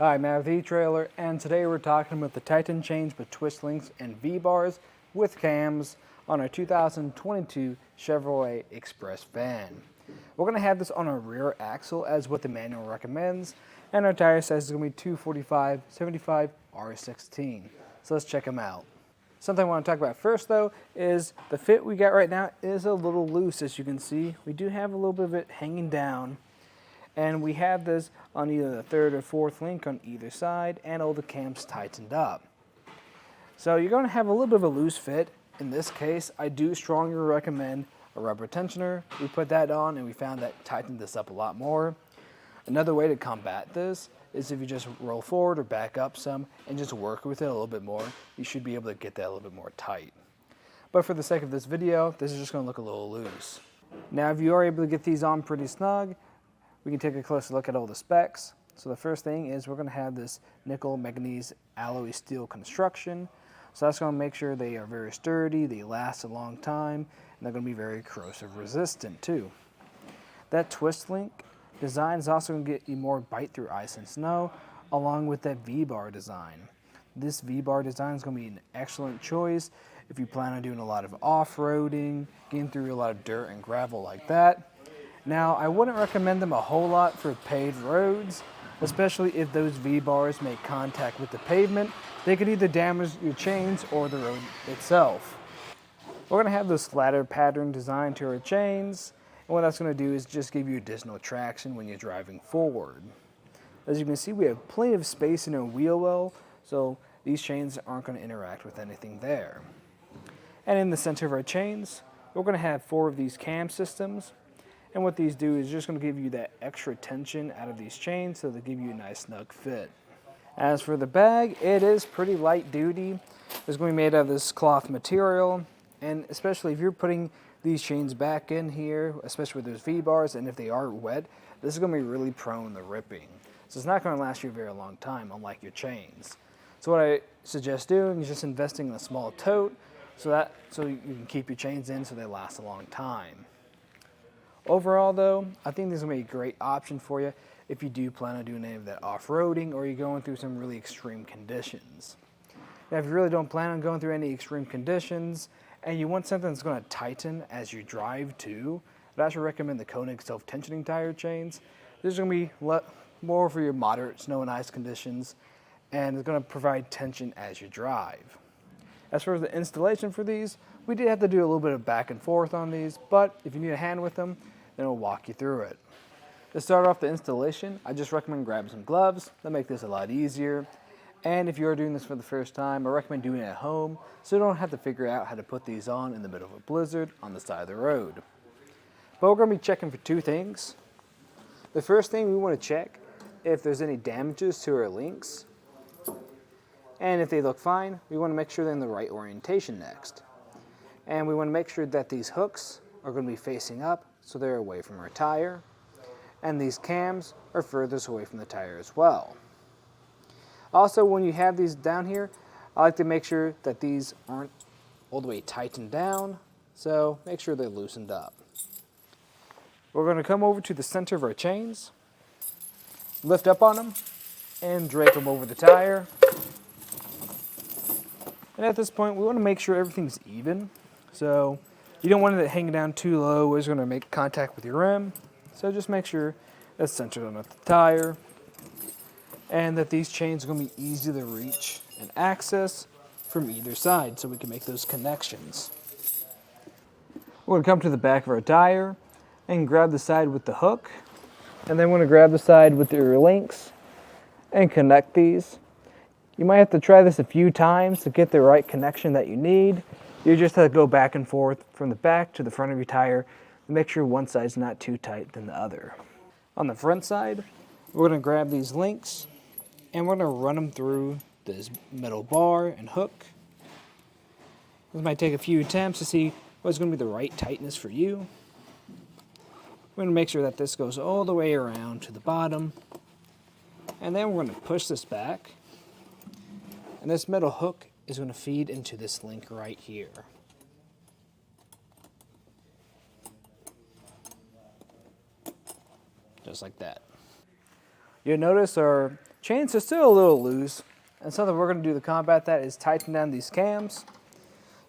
Hi, Matt with etrailer, and today we're talking about the Titan chains with twist links and V-bars with cams on our 2022 Chevrolet Express van. We're going to have this on our rear axle as what the manual recommends, and our tire size is going to be 245/75 R16. So let's check them out. Something I want to talk about first though is the fit we got right now is a little loose. As you can see, we do have a little bit of it hanging down. And we have this on either the third or fourth link on either side, and all the cams tightened up. So you're going to have a little bit of a loose fit. In this case, I do strongly recommend a rubber tensioner. We put that on and we found that tightened this up a lot more. Another way to combat this is if you just roll forward or back up some and just work with it a little bit more, you should be able to get that a little bit more tight. But for the sake of this video, this is just going to look a little loose. Now, if you are able to get these on pretty snug, we can take a closer look at all the specs. So the first thing is we're going to have this nickel manganese alloy steel construction. So that's going to make sure they are very sturdy, they last a long time, and they're going to be very corrosive resistant too. That twist link design is also going to get you more bite through ice and snow, along with that V-bar design. This V-bar design is going to be an excellent choice if you plan on doing a lot of off-roading, getting through a lot of dirt and gravel like that. Now, I wouldn't recommend them a whole lot for paved roads, especially if those V-bars make contact with the pavement. They could either damage your chains or the road itself. We're going to have this ladder pattern design to our chains, and what that's going to do is just give you additional traction when you're driving forward. As you can see, we have plenty of space in our wheel well, so these chains aren't going to interact with anything there. And in the center of our chains, we're going to have 4 of these cam systems. And what these do is just going to give you that extra tension out of these chains so they give you a nice snug fit. As for the bag, it is pretty light duty. It's going to be made out of this cloth material, and especially if you're putting these chains back in here, especially with those V-bars, and if they are wet, this is going to be really prone to ripping. So it's not going to last you a very long time, unlike your chains. So what I suggest doing is just investing in a small tote so you can keep your chains in so they last a long time. Overall though, I think this is going to be a great option for you if you do plan on doing any of that off-roading or you're going through some really extreme conditions. Now, if you really don't plan on going through any extreme conditions and you want something that's going to tighten as you drive too, I'd actually recommend the Koenig self-tensioning tire chains. This is going to be more for your moderate snow and ice conditions, and it's going to provide tension as you drive. As far as the installation for these, we did have to do a little bit of back and forth on these, but if you need a hand with them, then we'll walk you through it. To start off the installation, I just recommend grabbing some gloves. They'll make this a lot easier. And if you're doing this for the first time, I recommend doing it at home so you don't have to figure out how to put these on in the middle of a blizzard on the side of the road. But we're going to be checking for 2 things. The first thing we want to check if there's any damages to our links. And if they look fine, we want to make sure they're in the right orientation next. And we want to make sure that these hooks are going to be facing up so they're away from our tire. And these cams are furthest away from the tire as well. Also, when you have these down here, I like to make sure that these aren't all the way tightened down, so make sure they're loosened up. We're going to come over to the center of our chains, lift up on them, and drape them over the tire. And at this point, we want to make sure everything's even. So you don't want it hanging down too low, it's going to make contact with your rim. So just make sure that's centered on the tire, and that these chains are going to be easy to reach and access from either side so we can make those connections. We're going to come to the back of our tire and grab the side with the hook, and then we're going to grab the side with your links and connect these. You might have to try this a few times to get the right connection that you need. You just have to go back and forth from the back to the front of your tire and make sure one side's not too tight than the other. On the front side, we're going to grab these links and we're going to run them through this metal bar and hook. This might take a few attempts to see what's going to be the right tightness for you. We're going to make sure that this goes all the way around to the bottom, and then we're going to push this back. And this metal hook is going to feed into this link right here. Just like that. You'll notice our chains are still a little loose, and something we're going to do to combat that is tighten down these cams.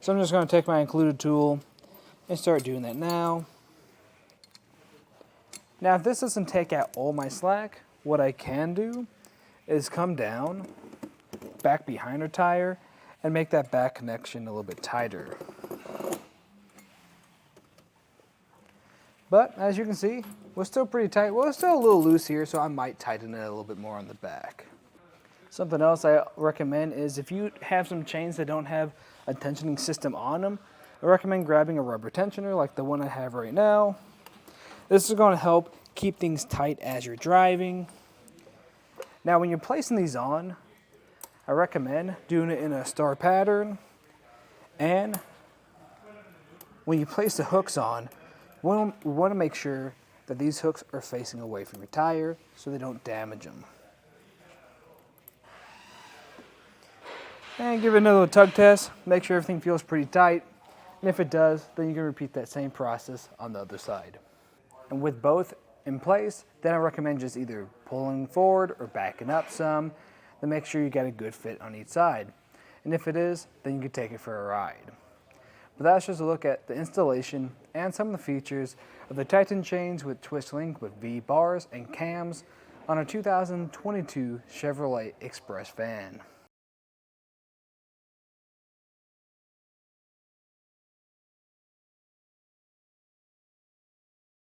So I'm just going to take my included tool and start doing that now. Now if this doesn't take out all my slack, what I can do is come down back behind our tire and make that back connection a little bit tighter. But as you can see, we're still pretty tight. Well, it's still a little loose here, so I might tighten it a little bit more on the back. Something else I recommend is if you have some chains that don't have a tensioning system on them, I recommend grabbing a rubber tensioner like the one I have right now. This is going to help keep things tight as you're driving. Now when you're placing these on, I recommend doing it in a star pattern, and when you place the hooks on, we want to make sure that these hooks are facing away from your tire so they don't damage them. And give it another tug test, make sure everything feels pretty tight, and if it does, then you can repeat that same process on the other side. And with both in place, then I recommend just either pulling forward or backing up some to make sure you get a good fit on each side. And if it is, then you can take it for a ride. But that's just a look at the installation and some of the features of the Titan chains with twist link with V bars and cams on a 2022 Chevrolet Express van.